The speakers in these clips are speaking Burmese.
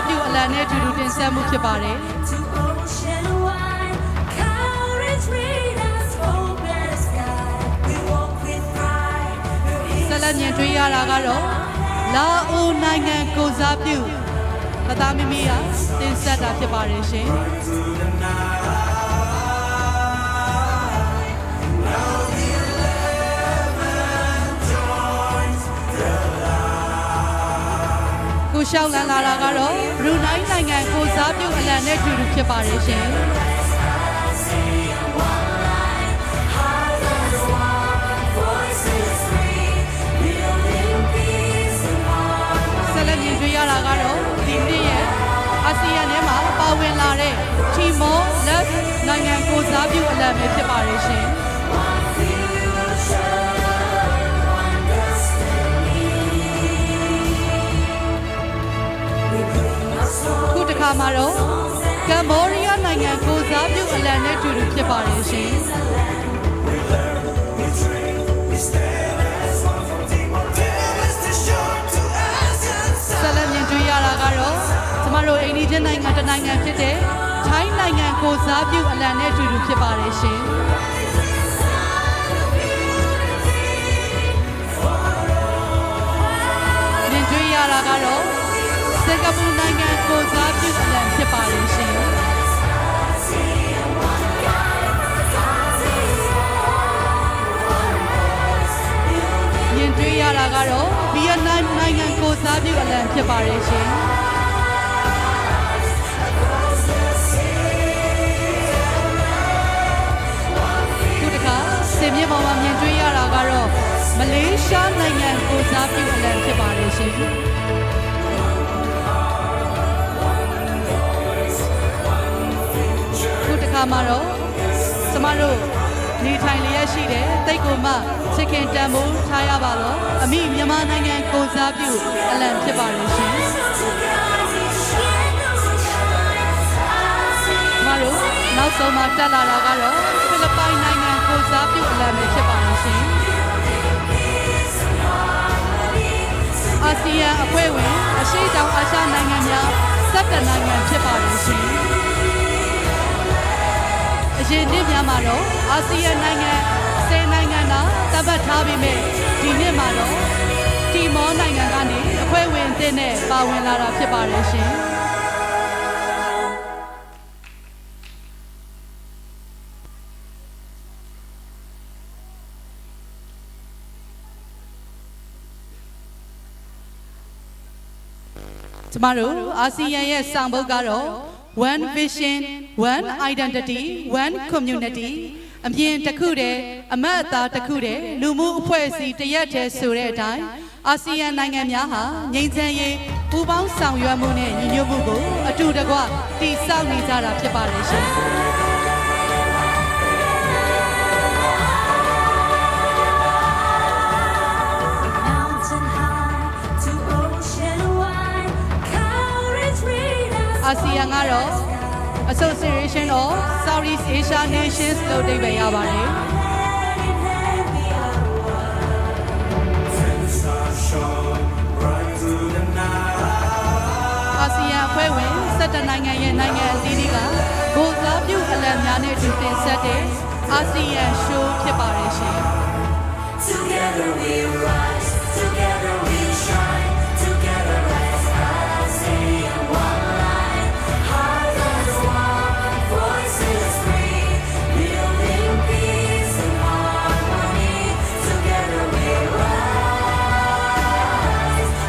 စားပြုအလံနဲ့အတူတူတင်ဆက်မှုဖြစ်ပါတယ်ဆက်လက်မြင်တွေ့ရတာကတော့လာအိုနိုင်ငံကိုစားပြုမသားမမီးတင်ဆက်တာဖြစ်ပါတယ်ရှင်ကိုရှောင်းလန်လာတာကတော့ဘရူနိုင်းနိုင်ငံကိုစားပြုအလံနဲ့အတူတူဖြစ်ပါတယ်ရှင်ဆက်လက်မြင်တွေ့ရတာကတော့ဒီနေ့ရဲ့အာဆီယံထဲမှာပါဝင်လာတဲ့တီမောလက်နိုင်ငံကိုစားပြုအလံပဲဖြစ်ပါတယ်ရှင်ခုတစ်ခါမှာတော့ကမ္ဘောဒီးယားနိုင်ငံကိုစားပြုအလံနဲ့အတူတူဖြစ်ပါတယ်ရှင်ဆက်လက်မြင်တွေ့ရတာကတော့ကျမတို့အိန္ဒိယနိုင်ငံတစ်နိုင်ငံဖြစ်တဲ့ထိုင်းနိုင်ငံကိုစားပြုအလံနဲ့အတူတူဖြစ်ပါတယ်ရှင်မြင်တွေ့ရတာကတော့စင်ကာပူနိုင်ငံကိုစားပြုအလံဖြစ်ပါတယ်ရှင်မြင်တွေ့ရတာကတော့ဗီယက်နမ်နိုင်ငံကိုစားပြုအလံဖြစ်ပါတယ်ရှင်ခုတစ်ခါစင်မြေပေါ်မှာမြင်တွေ့ရတာကတော့မလေးရှားနိုင်ငံကိုစားပြုအလံဖြစ်ပါတယ်ရှင်မှာတော့ကျမတို့နေထိုင်လျက်ရှိတဲ့တိတ်ကိုမှချစ်ခင်တန်ဖိုးထားရပါတော့အမိမြန်မာနိုင်ငံကိုစားပြုအလံဖြစ်ပါတယ်ရှင်ကျမတို့နောက်ဆုံးမှာတက်လာတာကတော့ဖိလစ်ပိုင်နိုင်ငံကိုစားပြုအလံပဲဖြစ်ပါတယ်ရှင်အာဆီယံအဖွဲ့ဝင်အရှေ့တောင်အာရှနိုင်ငံများ17နိုင်ငံဖြစ်ပါတယ်ရှင်အရင်နှစ်များမှာတော့အာဆီယံနိုင်ငံ10နိုင်ငံသာသတ်မှတ်ထားပြီးမြဲဒီနှစ်မှာတော့တီမောနိုင်ငံကနေအဖွဲ့ဝင်အသစ်နဲ့ပါဝင်လာတာဖြစ်ပါတယ်ရှင်ကျမတို့အာဆီယံရဲ့ဆောင်ပုဒ်ကတော့One vision, one identity, one community အမြင်တစ်ခုတည်းအမတ်အသားတစ်ခုတည်းလူမှုအဖွဲ့အစည်းတရက်တည်းဆိုတဲ့အတိုင်းအာဆီယံနိုင်ငံများဟာငြိမ်းချမ်းရေးပူးပေါင်းဆောင်ရွက်မှုနဲ့ညီညွတ်မှုကိုအတူတကွတည်ဆောက်နေကြတာဖြစ်ပါတယ်ရှင်အာဆီယံကတော့ Association of Southeast Asia Nations လို့အဓိပ္ပာယ်ရပါတယ်အာဆီယံအဖွဲ့ဝင်17နိုင်ငံရဲ့နိုင်ငံအသီးသီးကကိုယ်စားပြုအလံများနဲ့အတူတင်ဆက်တဲ့အာဆီယံ show ဖြစ်ပါတယ်ရှင် Together we rise, together we shine, together as ASEAN one line, heart as one, voices free, building peace and harmony. Together we rise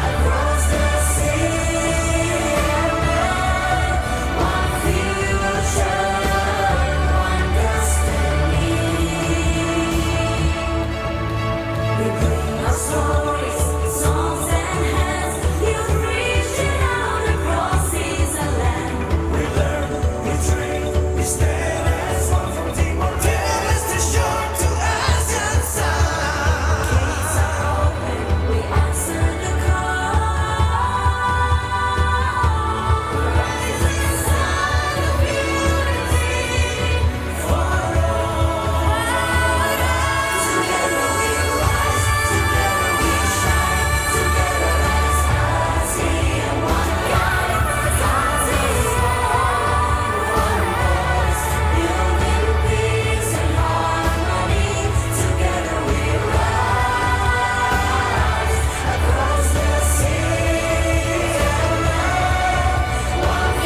across the sea and land, one future, one destiny. We bring our soul.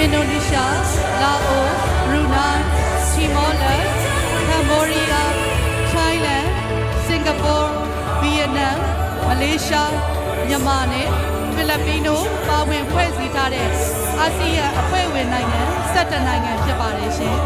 င်ဒိုနီးရှားလာအိုဘရူနိုင်းတီမောလက်ကမ္ဘောဒီးယားထိုင်းလန်စင်ကာပူဗီယက်နမ်မလေးရှားမြန်မာနဲ့ဖိလစ်ပင်းတို့ပါဝင်ဖွဲ့စည်းထားတဲ့အာဆီယံအဖွဲ့ဝင်နိုင်ငံ17နိုင်ငံဖြစ်ပါတယ်ရှင်